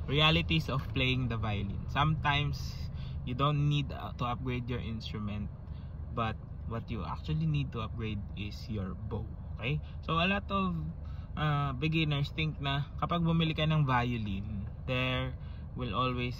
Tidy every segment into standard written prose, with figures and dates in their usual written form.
realities of playing the violin. Sometimes you don't need to upgrade your instrument, but what you actually need to upgrade is your bow. Okay? So a lot of beginners think na kapag bumili ka ng violin, there will always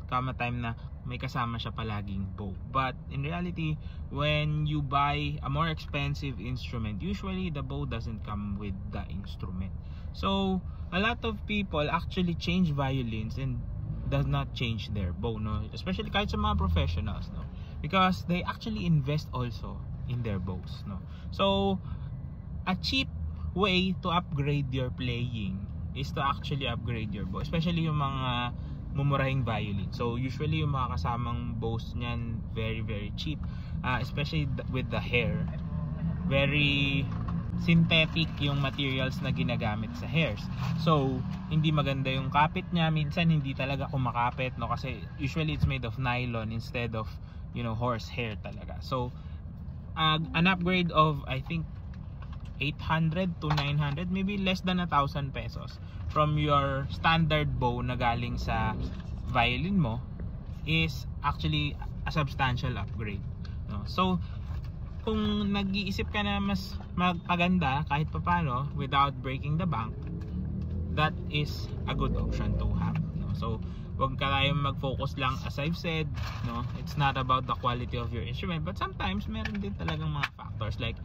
come a time na may kasama siya palaging bow. But in reality, when you buy a more expensive instrument, usually the bow doesn't come with the instrument. So a lot of people actually change violins and does not change their bow, no? Especially kahit sa mga professionals, no? Because they actually invest also in their bows, no? So a cheap way to upgrade your playing is to actually upgrade your bow, especially yung mga mumurahing violin. So usually yung mga kasamang bows niyan very cheap, especially with the hair. Very synthetic yung materials na ginagamit sa hairs. So hindi maganda yung kapit niya, minsan hindi talaga kumakapit, no, kasi usually it's made of nylon instead of, you know, horse hair talaga. So an upgrade of, I think, 800 to 900, maybe less than 1,000 pesos from your standard bow na galing sa violin mo is actually a substantial upgrade, no? So kung nag-iisip ka na mas magpaganda kahit papano without breaking the bank, that is a good option to have, no? So wag ka tayong mag-focus lang, as I've said, no, it's not about the quality of your instrument, but sometimes meron din talagang mga factors like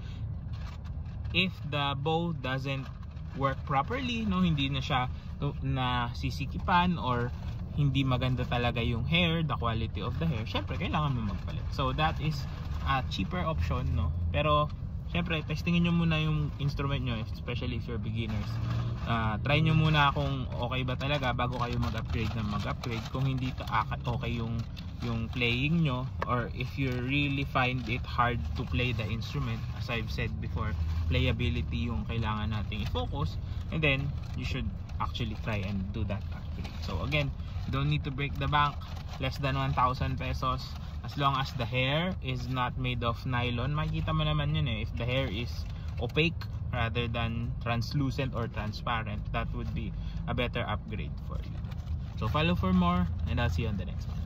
if the bow doesn't work properly, no, hindi na siya na sisikipan, or hindi maganda talaga yung hair, the quality of the hair, syempre kailangan mo magpalit. So that is a cheaper option, no? Pero syempre testingin nyo muna yung instrument nyo, especially if you're beginners. Try nyo muna kung okay ba talaga bago kayo mag-upgrade na mag-upgrade. Kung hindi okay yung playing nyo, or if you really find it hard to play the instrument, as I've said before, playability yung kailangan nating i-focus, and then you should actually try and do that upgrade. So again, you don't need to break the bank, less than 1,000 pesos. As long as the hair is not made of nylon, makikita mo naman yun eh. If the hair is opaque rather than translucent or transparent, that would be a better upgrade for you. So follow for more, and I'll see you on the next one.